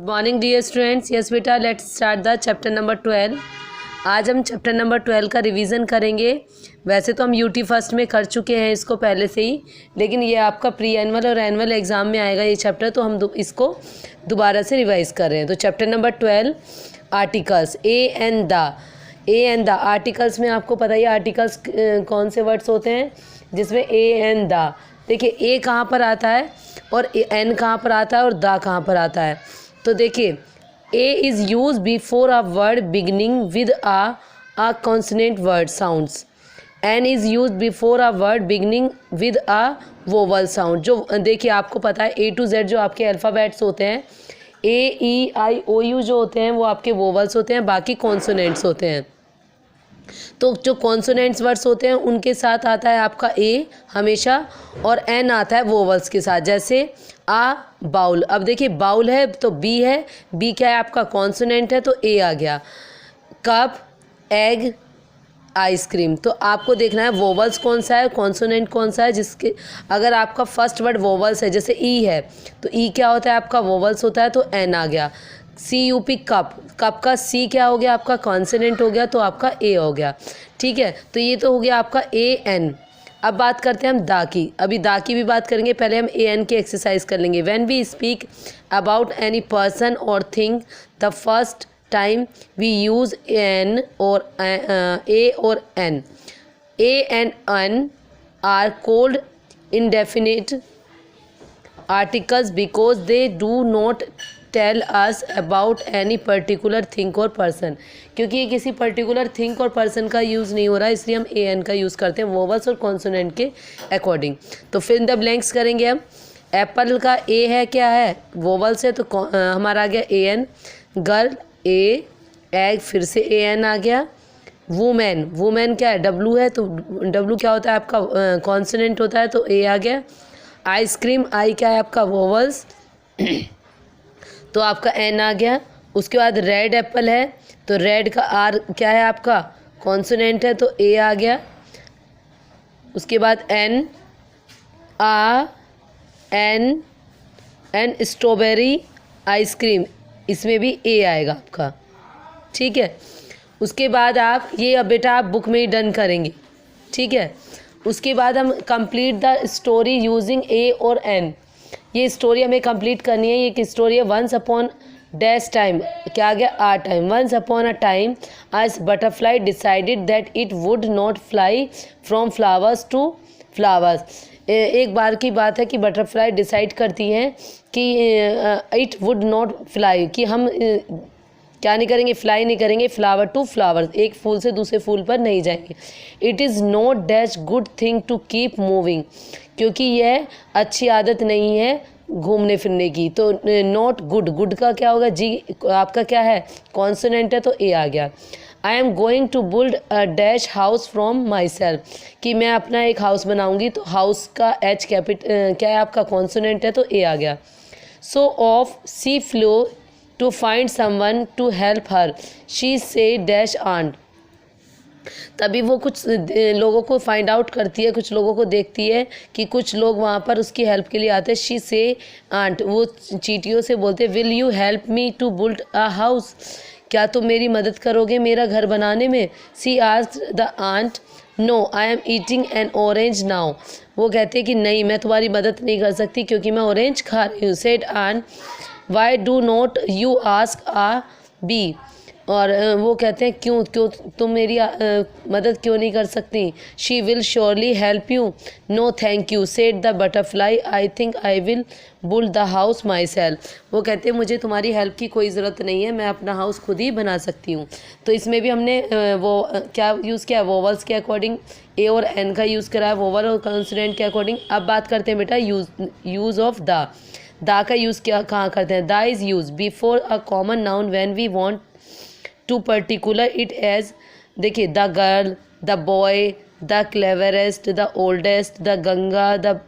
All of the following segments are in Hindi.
Morning dear students. यस बेटा, let's start the chapter number 12। आज हम चैप्टर नंबर 12 का रिवीजन करेंगे। वैसे तो हम यूटी फर्स्ट में कर चुके हैं इसको पहले से ही, लेकिन ये आपका प्री एनुअल और एनुअल एग्ज़ाम में आएगा ये चैप्टर, तो हम इसको दोबारा से रिवाइज कर रहे हैं। तो chapter number 12 articles A and the articles में आपको पता ही है आर्टिकल्स कौन से वर्ड्स होते हैं जिसमें ए एंड द। देखिए ए कहाँ पर आता है और एन कहाँ पर आता है और द कहाँ पर आता है। तो देखिए a is use before a word beginning with a consonant word sounds. An is use before a word beginning with a vowel sound. जो देखिए आपको पता है ए टू जेड जो आपके अल्फ़ाबेट्स होते हैं, ए ई आई ओ यू जो होते हैं वो आपके वोवल्स होते हैं, बाकी कॉन्सोनेंट्स होते हैं। तो जो कॉन्सोनेंट्स वर्ड्स होते हैं उनके साथ आता है आपका ए हमेशा, और एन आता है वोवल्स के साथ। जैसे आ बाउल, अब देखिए बाउल है तो बी है, बी क्या है आपका कॉन्सोनेंट है तो ए आ गया। Cup, egg, ice cream. तो आपको देखना है वोवल्स कौन सा है, कॉन्सोनेंट कौन सा है। जिसके अगर आपका फर्स्ट वर्ड वोवल्स है, जैसे ई है तो ई क्या होता है आपका वोवल्स होता है तो एन आ गया। सी यू पी कप, कप का सी क्या हो गया आपका कॉन्सोनेंट हो गया तो आपका ए हो गया। ठीक है, तो ये तो हो गया आपका ए एन। अब बात करते हैं हम दा की। अभी दा की भी बात करेंगे, पहले हम ए एन की एक्सरसाइज कर लेंगे। When we speak about any person और thing the first time we use an और ए और an. A and an are called indefinite articles because they do not tell us about any particular thing or person। क्योंकि ये किसी पर्टिकुलर थिंग और पर्सन का यूज़ नहीं हो रहा है, इसलिए हम ए एन का यूज़ करते हैं वोवल्स और कॉन्सोनेंट के अकॉर्डिंग। तो फिर इन द ब्लैंक्स करेंगे हम। एप्पल का ए है क्या है वोवल्स है तो हमारा आ गया A N. Girl A, egg फिर से ए एन आ गया। वुमेन, वुमेन क्या है डब्लू है तो डब्लू क्या होता है आपका कॉन्सोनेंट होता है तो ए आ गया। आइसक्रीम आई क्या है आपका वोवल्स तो आपका एन आ गया। उसके बाद रेड एप्पल है तो रेड का आर क्या है आपका कॉन्सोनेंट है तो ए आ गया। उसके बाद एन आ एन एन स्ट्रॉबेरी आइसक्रीम, इसमें भी ए आएगा आपका। ठीक है, उसके बाद आप ये अब बेटा आप बुक में ही डन करेंगे। ठीक है, उसके बाद हम कंप्लीट द स्टोरी यूजिंग ए और एन। ये स्टोरी हमें कंप्लीट करनी है। ये एक स्टोरी है। वंस अपॉन डैश टाइम, क्या आ गया आ time. Once upon a time as butterfly decided that it would not fly from flowers to flowers. एक बार की बात है कि बटरफ्लाई डिसाइड करती हैं कि इट वुड नॉट फ्लाई, कि हम क्या नहीं करेंगे फ्लाई नहीं करेंगे फ्लावर टू फ्लावर, एक फूल से दूसरे फूल पर नहीं जाएंगे। It is not dash good thing to keep moving, क्योंकि यह अच्छी आदत नहीं है घूमने फिरने की। तो नॉट गुड, गुड का क्या होगा जी आपका क्या है कॉन्सोनेंट है तो ए आ गया। I am going to build a dash house from myself, कि मैं अपना एक हाउस बनाऊंगी तो हाउस का एच क्या है आपका कॉन्सोनेंट है तो ए आ गया। So off she flew to find someone to help her, she saw dash ant. तभी वो कुछ लोगों को फाइंड आउट करती है, कुछ लोगों को देखती है कि कुछ लोग वहाँ पर उसकी हेल्प के लिए आते हैं। शी से आंट, वो चींटियों से बोलते will you help me to build a house, क्या तुम मेरी मदद करोगे मेरा घर बनाने में। She asked the ant no I am eating an orange now, वो कहते हैं कि नहीं मैं तुम्हारी मदद नहीं कर सकती क्योंकि मैं ऑरेंज खा रही हूँ। Said ant why do not you ask a bee, और वो कहते हैं क्यों क्यों तुम मेरी मदद क्यों नहीं कर सकती। She will surely help you. No thank you said the butterfly I think I will build the house myself, वो कहते हैं मुझे तुम्हारी हेल्प की कोई ज़रूरत नहीं है, मैं अपना हाउस खुद ही बना सकती हूँ। तो इसमें भी हमने वो क्या यूज़ किया है वोवल्स के अकॉर्डिंग ए और एन का यूज़ करा है वोवल और कॉन्सोनेंट के अकॉर्डिंग। अब बात करते हैं बेटा यूज़ ऑफ द। दा का यूज़ क्या कहाँ करते हैं। The is use before a common noun when we want to particular it as. देखिए the girl, the boy, the cleverest, the oldest, the Ganga, the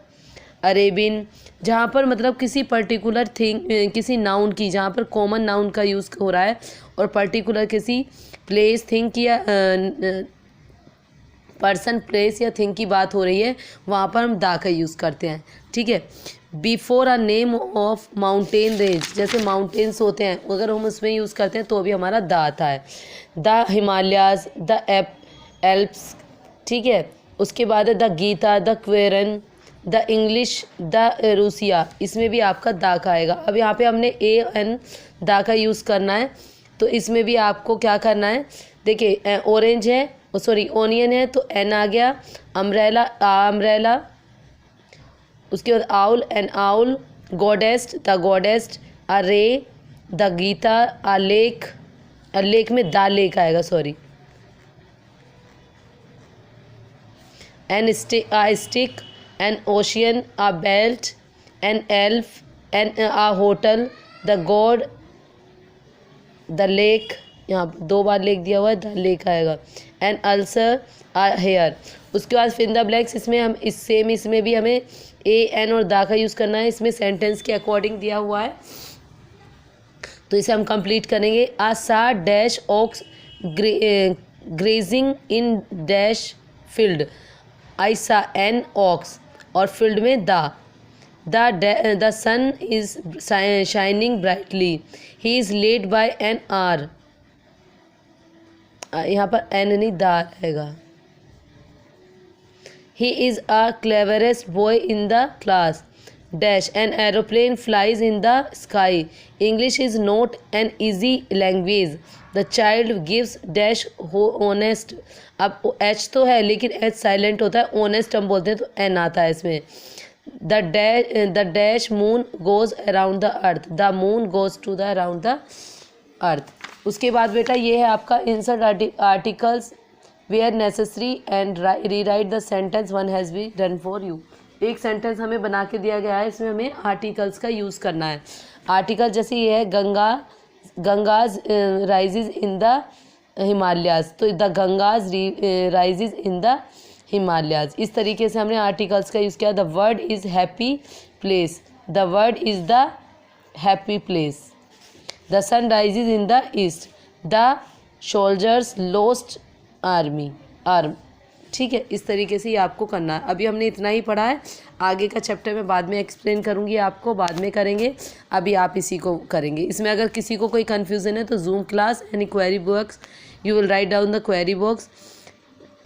Arabian, जहाँ पर मतलब किसी पर्टिकुलर थिंग किसी नाउन की, जहाँ पर कॉमन नाउन का यूज़ हो रहा है और पर्टिकुलर किसी प्लेस थिंग की या पर्सन प्लेस या थिंग की बात हो रही है, वहाँ पर हम दा का यूज़ करते हैं। ठीक है, before a name of mountain range, जैसे माउंटेन्स होते हैं अगर हम उसमें यूज़ करते हैं तो भी हमारा द आता है। द हिमालयाज, द एल्प्स, ठीक है। उसके बाद है the Gita, the Quran, the English, the Russia, इसमें भी आपका दा का आएगा। अब यहाँ पे हमने ए एन दा का यूज़ करना है, तो इसमें भी आपको क्या करना है, देखिए ऑरेंज है, सॉरी ओनियन है तो एन आ गया, अम्ब्रेला अम्ब्रेला, उसके बाद owl an owl, goddess the goddess, a ray the Gita, a lake में द लेक आएगा, sorry, an stick, an ocean, a belt, an elf, an a hotel, the god, the lake, यहाँ 2 बार लेक दिया हुआ है, द लेक आएगा, एन अल्सर, अ हेयर। उसके बाद फिन द ब्लैंक्स, इसमें हम इसमें भी हमें ए एन और दा का यूज़ करना है, इसमें सेंटेंस के अकॉर्डिंग दिया हुआ है तो इसे हम कंप्लीट करेंगे। I saw dash ox grazing in dash field, I saw an ox और फील्ड में the sun is shining brightly, he is led by an R, यहाँ पर एन नहीं दा रहेगा। He is a cleverest boy in the class, dash an aeroplane flies in the sky, English is not an easy language, the child gives dash हो ऑनेस्ट, अब एच तो है लेकिन एच साइलेंट होता है, ऑनेस्ट हम बोलते हैं तो एन आता है इसमें। The dash moon goes around the earth, the moon goes to the around the earth. उसके बाद बेटा ये है आपका insert articles where necessary and rewrite the sentence one has be done for you. एक सेंटेंस हमें बना के दिया गया है, इसमें हमें आर्टिकल्स का यूज़ करना है। आर्टिकल जैसे ये है Ganges rises in the Himalayas, तो the Ganges rises in the Himalayas, इस तरीके से हमने आर्टिकल्स का यूज़ किया। The world is happy place, the world is the happy place, the sun rises in the east, the soldiers lost arm, ठीक है। इस तरीके से ये आपको करना है। अभी हमने इतना ही पढ़ा है, आगे का चैप्टर में बाद में एक्सप्लेन करूँगी, आपको बाद में करेंगे, अभी आप इसी को करेंगे। इसमें अगर किसी को कोई कन्फ्यूज़न है तो zoom class any query box, you will write down the query box,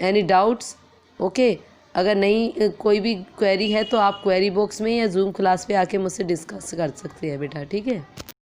any doubts, okay. अगर नहीं कोई भी क्वेरी है तो आप क्वेरी बॉक्स में या जूम क्लास पे आके मुझसे डिस्कस कर सकते हैं बेटा, ठीक है।